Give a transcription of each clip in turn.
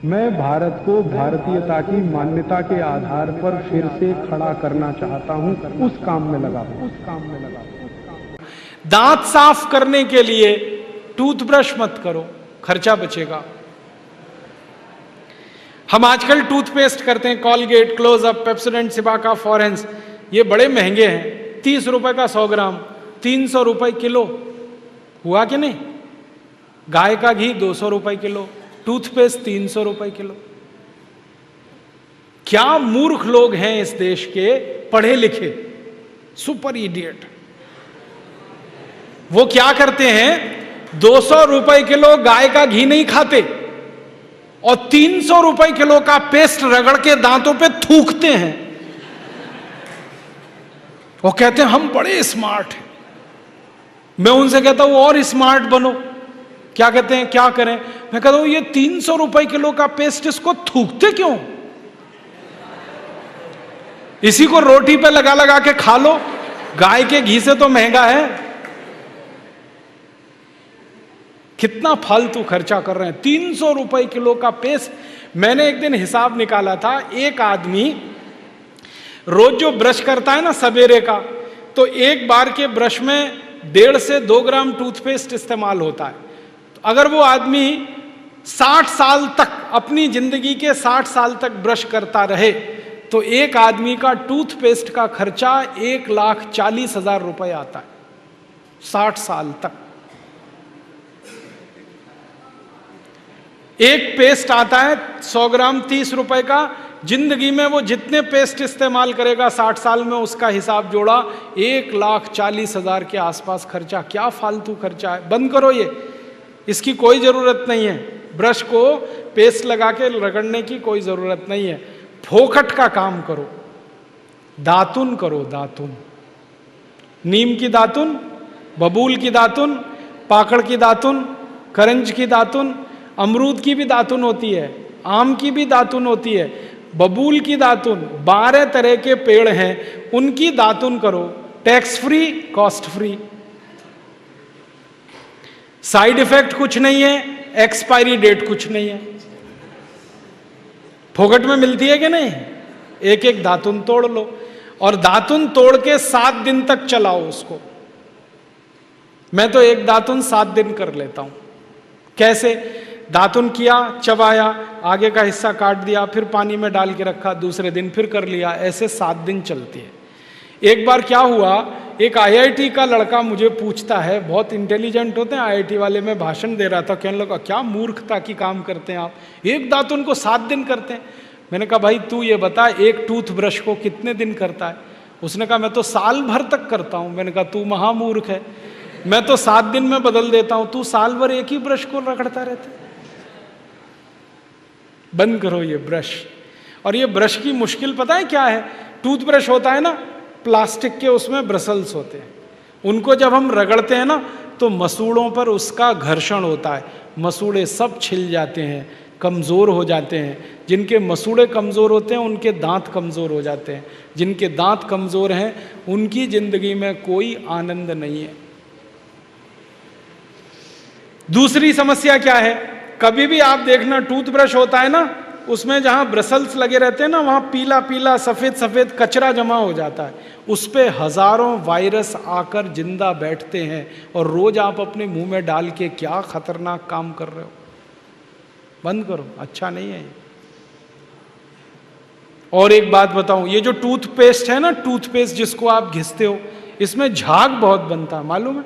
मैं भारत को भारतीयता की मान्यता के आधार पर फिर से खड़ा करना चाहता हूं, उस काम में लगा हूं। दांत साफ करने के लिए टूथब्रश मत करो, खर्चा बचेगा। हम आजकल टूथपेस्ट करते हैं, कॉलगेट, क्लोजअप, पेप्सोडेंट, सिबाका, फॉरेंस, ये बड़े महंगे हैं। 30 रुपए का 100 ग्राम, 300 रुपए किलो। हुआ कि नहीं? गाय का घी 200 रुपए किलो, टूथपेस्ट 300 रुपए किलो। क्या मूर्ख लोग हैं इस देश के, पढ़े लिखे, सुपर इडियट। वो क्या करते हैं, 200 रुपए किलो गाय का घी नहीं खाते और 300 रुपए किलो का पेस्ट रगड़ के दांतों पे थूकते हैं। वो कहते हैं हम बड़े स्मार्ट हैं। मैं उनसे कहता हूं और स्मार्ट बनो। क्या कहते हैं, क्या करें? मैं कहता हूं ये 300 रुपए किलो का पेस्ट, इसको थूकते क्यों? इसी को रोटी पे लगा लगा के खा लो, गाय के घी से तो महंगा है। कितना फालतू खर्चा कर रहे हैं। 300 रुपए किलो का पेस्ट। मैंने एक दिन हिसाब निकाला था, एक आदमी रोज जो ब्रश करता है ना सवेरे का, तो एक बार के ब्रश में 1.5 से 2 ग्राम टूथपेस्ट इस्तेमाल होता है। तो अगर वो आदमी 60 साल तक, अपनी जिंदगी के 60 साल तक ब्रश करता रहे, तो एक आदमी का टूथपेस्ट का खर्चा 1,40,000 रुपए आता है 60 साल तक। एक पेस्ट आता है 100 ग्राम 30 रुपए का। जिंदगी में वो जितने पेस्ट इस्तेमाल करेगा 60 साल में, उसका हिसाब जोड़ा 1,40,000 के आसपास खर्चा। क्या फालतू खर्चा है, बंद करो ये, इसकी कोई जरूरत नहीं है। ब्रश को पेस्ट लगा के रगड़ने की कोई जरूरत नहीं है। फोकट का काम करो, दातुन करो, दातुन। नीम की दातुन, बबूल की दातुन, पाकड़ की दातुन, करंज की दातुन, अमरूद की भी दातुन होती है, आम की भी दातुन होती है, बबूल की दातुन, 12 तरह के पेड़ हैं, उनकी दातुन करो। Tax free, cost free, side effect कुछ नहीं है, एक्सपायरी डेट कुछ नहीं है। फोकट में मिलती है कि नहीं? एक एक दातुन तोड़ लो और दातुन तोड़ के 7 दिन तक चलाओ उसको। मैं तो एक दातुन 7 दिन कर लेता हूं। कैसे? दातुन किया, चबाया, आगे का हिस्सा काट दिया, फिर पानी में डाल के रखा, दूसरे दिन फिर कर लिया, ऐसे 7 दिन चलती है। एक बार क्या हुआ, एक आईआईटी का लड़का मुझे पूछता है, बहुत इंटेलिजेंट होते हैं आईआईटी वाले, मैं भाषण दे रहा था, कहने लगा क्या मूर्खता की काम करते हैं आप, एक दातुन को 7 दिन करते हैं। मैंने कहा भाई तू ये बता, एक टूथब्रश को कितने दिन करता है? उसने कहा मैं तो साल भर तक करता हूं। मैंने कहा तू महामूर्ख है, मैं तो 7 दिन में बदल देता हूं, तू साल भर एक ही ब्रश को रगड़ता रहता है। बंद करो ये ब्रश। और ये ब्रश की मुश्किल पता है क्या है? टूथब्रश होता है ना प्लास्टिक के, उसमें ब्रसल्स होते हैं, उनको जब हम रगड़ते हैं ना तो मसूड़ों पर उसका घर्षण होता है, मसूड़े सब छिल जाते हैं, कमज़ोर हो जाते हैं। जिनके मसूड़े कमज़ोर होते हैं उनके दांत कमज़ोर हो जाते हैं, जिनके दांत कमज़ोर हैं उनकी जिंदगी में कोई आनंद नहीं है। दूसरी समस्या क्या है? कभी भी आप देखना टूथब्रश होता है ना, उसमें जहां ब्रसल्स लगे रहते हैं ना, वहां पीला पीला सफेद सफेद कचरा जमा हो जाता है, उस पे हजारों वायरस आकर जिंदा बैठते हैं और रोज आप अपने मुंह में डाल के क्या खतरनाक काम कर रहे हो। बंद करो, अच्छा नहीं है ये। और एक बात बताऊं, ये जो टूथपेस्ट है ना, टूथपेस्ट जिसको आप घिसते हो, इसमें झाग बहुत बनता है, मालूम है?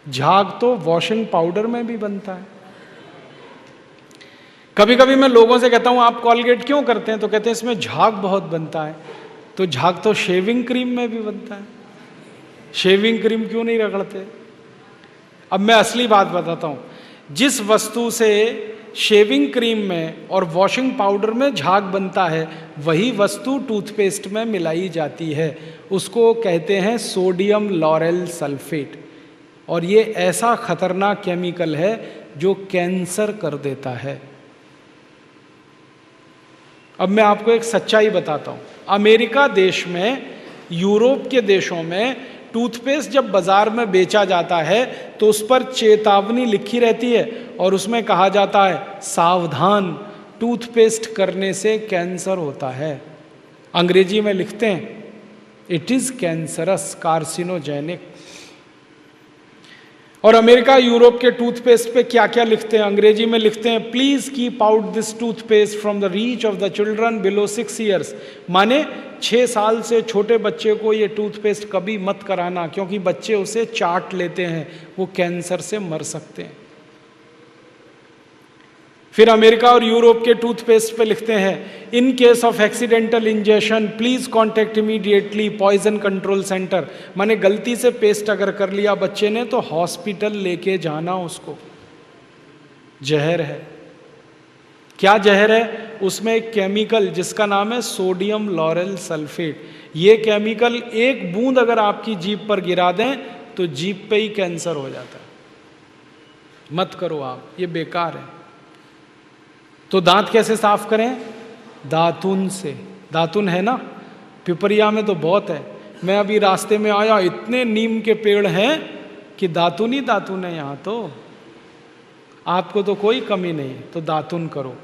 झाग तो वॉशिंग पाउडर में भी बनता है। कभी कभी मैं लोगों से कहता हूं आप कॉलगेट क्यों करते हैं, तो कहते हैं इसमें झाग बहुत बनता है। तो झाग तो शेविंग क्रीम में भी बनता है, शेविंग क्रीम क्यों नहीं रगड़ते? अब मैं असली बात बताता हूं, जिस वस्तु से शेविंग क्रीम में और वॉशिंग पाउडर में झाग बनता है, वही वस्तु टूथपेस्ट में मिलाई जाती है। उसको कहते हैं सोडियम लॉरेल सल्फेट, और ये ऐसा खतरनाक केमिकल है जो कैंसर कर देता है। अब मैं आपको एक सच्चाई बताता हूं। अमेरिका देश में, यूरोप के देशों में टूथपेस्ट जब बाजार में बेचा जाता है तो उस पर चेतावनी लिखी रहती है और उसमें कहा जाता है सावधान, टूथपेस्ट करने से कैंसर होता है। अंग्रेजी में लिखते हैं इट इज कैंसरस, कार्सिनोजेनिक। और अमेरिका यूरोप के टूथपेस्ट पे क्या क्या लिखते हैं? अंग्रेजी में लिखते हैं please keep out this toothpaste from the reach of the children below 6 years. माने 6 साल से छोटे बच्चे को ये टूथपेस्ट कभी मत कराना, क्योंकि बच्चे उसे चाट लेते हैं, वो कैंसर से मर सकते हैं। फिर अमेरिका और यूरोप के टूथपेस्ट पे लिखते हैं in case of accidental injection please contact immediately poison control centre. माने गलती से पेस्ट अगर कर लिया बच्चे ने तो हॉस्पिटल लेके जाना उसको। जहर है। क्या जहर है? उसमें एक केमिकल जिसका नाम है सोडियम लॉरेल सल्फेट। ये केमिकल एक बूंद अगर आपकी जीभ पर गिरा दें तो जीभ पे ही कैंसर हो जाता है। मत करो आप, ये बेकार है। तो दांत कैसे साफ करें? दातुन से। दातुन है ना, पिपरिया में तो बहुत है। मैं अभी रास्ते में आया, इतने नीम के पेड़ हैं कि दातुन ही दातुन है यहाँ तो। आपको तो कोई कमी नहीं, तो दातुन करो।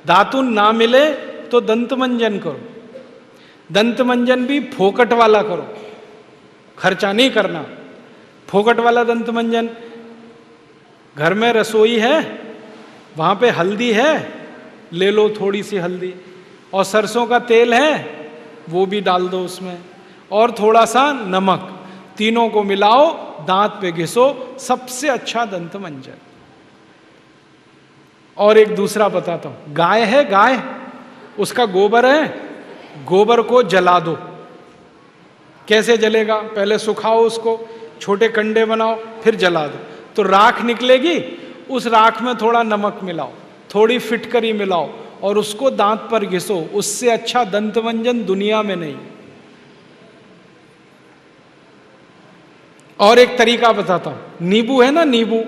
दातुन ना मिले तो दंत मंजन करो। दंत मंजन भी फोकट वाला करो, खर्चा नहीं करना। फोकट वाला दंत मंजन, घर में रसोई है, वहां पे हल्दी है, ले लो थोड़ी सी हल्दी, और सरसों का तेल है वो भी डाल दो उसमें, और थोड़ा सा नमक, तीनों को मिलाओ, दांत पे घिसो, सबसे अच्छा दंत मंजन। और एक दूसरा बताता हूं, गाय है, गाय, उसका गोबर है, गोबर को जला दो। कैसे जलेगा? पहले सुखाओ उसको, छोटे कंडे बनाओ, फिर जला दो, तो राख निकलेगी। उस राख में थोड़ा नमक मिलाओ, थोड़ी फिटकरी मिलाओ, और उसको दांत पर घिसो। उससे अच्छा दंत मंजन दुनिया में नहीं। और एक तरीका बताता हूं, नींबू है ना, नींबू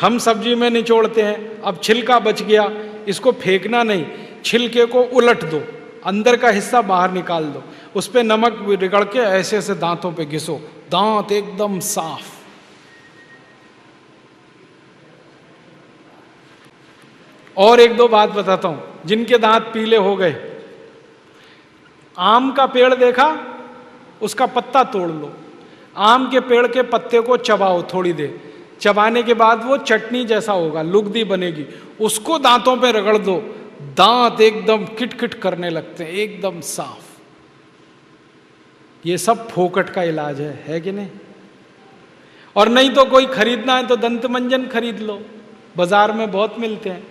हम सब्जी में निचोड़ते हैं। अब छिलका बच गया, इसको फेंकना नहीं, छिलके को उलट दो, अंदर का हिस्सा बाहर निकाल दो, उस पर नमक रगड़ के ऐसे ऐसे दांतों पे घिसो, दांत एकदम साफ। और एक दो बात बताता हूं, जिनके दांत पीले हो गए, आम का पेड़ देखा, उसका पत्ता तोड़ लो, आम के पेड़ के पत्ते को चबाओ थोड़ी देर, चबाने के बाद वो चटनी जैसा होगा, लुगदी बनेगी, उसको दांतों पे रगड़ दो, दांत एकदम किटकिट करने लगते हैं, एकदम साफ। ये सब फोकट का इलाज है कि नहीं? और नहीं तो कोई खरीदना है तो दंत मंजन खरीद लो, बाजार में बहुत मिलते हैं,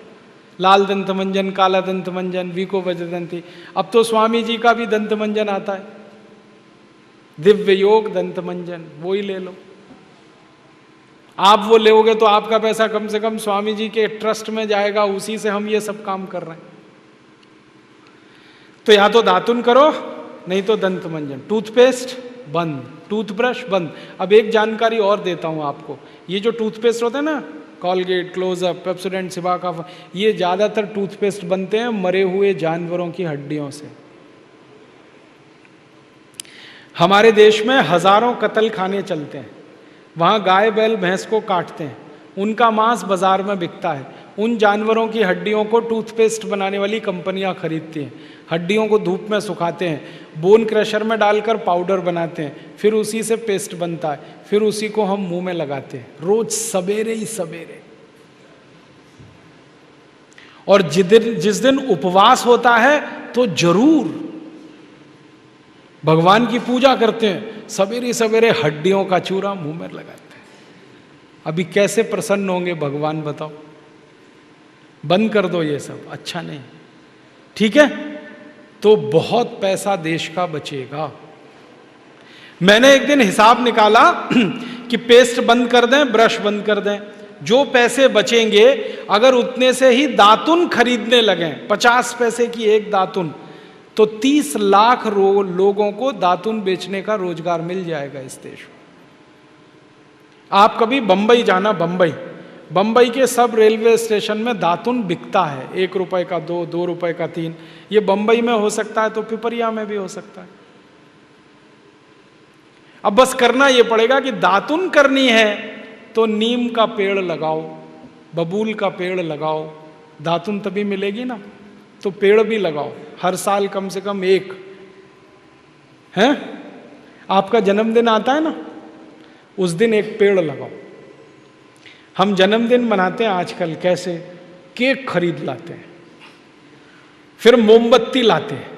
लाल दंत मंजन, काला दंत मंजन, वीको वज्रदंती। अब तो स्वामी जी का भी दंत मंजन आता है, दिव्य योग दंत मंजन, वो ही ले लो। आप वो लोगे तो आपका पैसा कम से कम स्वामी जी के ट्रस्ट में जाएगा, उसी से हम ये सब काम कर रहे हैं। तो या तो दातुन करो, नहीं तो दंत मंजन। टूथपेस्ट बंद, टूथब्रश बंद। अब एक जानकारी और देता हूं आपको, ये जो टूथपेस्ट होते हैं ना, कॉलगेट, क्लोजअप, पेप्सोडेंट, सिबाका, ये ज्यादातर टूथपेस्ट बनते हैं मरे हुए जानवरों की हड्डियों से। हमारे देश में हजारों कत्ल खाने चलते हैं, वहां गाय बैल भैंस को काटते हैं, उनका मांस बाजार में बिकता है। उन जानवरों की हड्डियों को टूथपेस्ट बनाने वाली कंपनियां खरीदती हैं, हड्डियों को धूप में सुखाते हैं, बोन क्रशर में डालकर पाउडर बनाते हैं, फिर उसी से पेस्ट बनता है, फिर उसी को हम मुंह में लगाते हैं रोज सवेरे ही सवेरे। और जिस दिन उपवास होता है तो जरूर भगवान की पूजा करते हैं, सवेरे सवेरे हड्डियों का चूरा मुंह में लगाते हैं। अभी कैसे प्रसन्न होंगे भगवान बताओ? बंद कर दो ये सब, अच्छा नहीं, ठीक है? तो बहुत पैसा देश का बचेगा। मैंने एक दिन हिसाब निकाला कि पेस्ट बंद कर दें, ब्रश बंद कर दें, जो पैसे बचेंगे अगर उतने से ही दातुन खरीदने लगें, 50 पैसे की एक दातुन, तो 30 लाख लोगों को दातुन बेचने का रोजगार मिल जाएगा इस देश में। आप कभी बंबई जाना, बंबई के सब रेलवे स्टेशन में दातुन बिकता है, 1 रुपए का 2, 2 रुपए का 3। ये बंबई में हो सकता है तो पिपरिया में भी हो सकता है। अब बस करना ये पड़ेगा कि दातुन करनी है तो नीम का पेड़ लगाओ, बबूल का पेड़ लगाओ, दातुन तभी मिलेगी ना। तो पेड़ भी लगाओ, हर साल कम से कम एक। है आपका जन्मदिन आता है ना, उस दिन एक पेड़ लगाओ। हम जन्मदिन मनाते हैं आजकल कैसे, केक खरीद लाते हैं, फिर मोमबत्ती लाते हैं,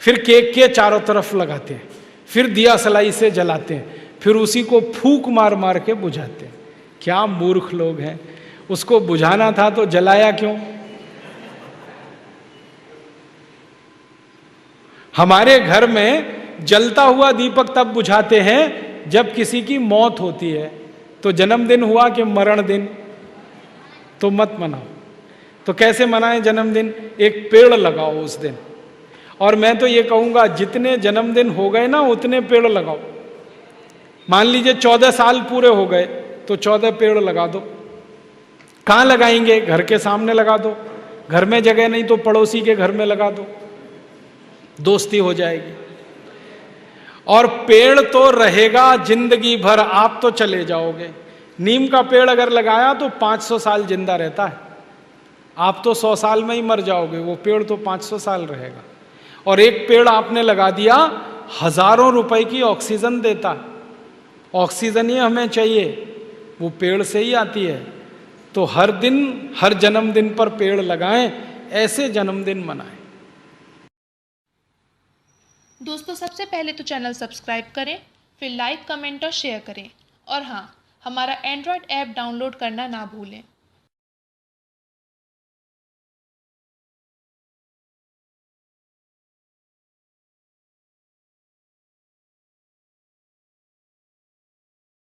फिर केक के चारों तरफ लगाते हैं, फिर दिया सलाई से जलाते हैं, फिर उसी को फूंक मार मार के बुझाते हैं। क्या मूर्ख लोग हैं, उसको बुझाना था तो जलाया क्यों? हमारे घर में जलता हुआ दीपक तब बुझाते हैं जब किसी की मौत होती है। तो जन्मदिन हुआ कि मरण दिन, तो मत मनाओ। तो कैसे मनाएं जन्मदिन? एक पेड़ लगाओ उस दिन। और मैं तो ये कहूंगा जितने जन्मदिन हो गए ना उतने पेड़ लगाओ। मान लीजिए 14 साल पूरे हो गए तो 14 पेड़ लगा दो। कहाँ लगाएंगे? घर के सामने लगा दो, घर में जगह नहीं तो पड़ोसी के घर में लगा दो, दोस्ती हो जाएगी। और पेड़ तो रहेगा जिंदगी भर, आप तो चले जाओगे। नीम का पेड़ अगर लगाया तो 500 साल जिंदा रहता है, आप तो 100 साल में ही मर जाओगे, वो पेड़ तो 500 साल रहेगा। और एक पेड़ आपने लगा दिया, हजारों रुपए की ऑक्सीजन देता है। ऑक्सीजन ही हमें चाहिए, वो पेड़ से ही आती है। तो हर दिन, हर जन्मदिन पर पेड़ लगाएं, ऐसे जन्मदिन मनाएं। दोस्तों, सबसे पहले तो चैनल सब्सक्राइब करें, फिर लाइक, कमेंट और शेयर करें। और हाँ, हमारा एंड्रॉयड ऐप डाउनलोड करना ना भूलें।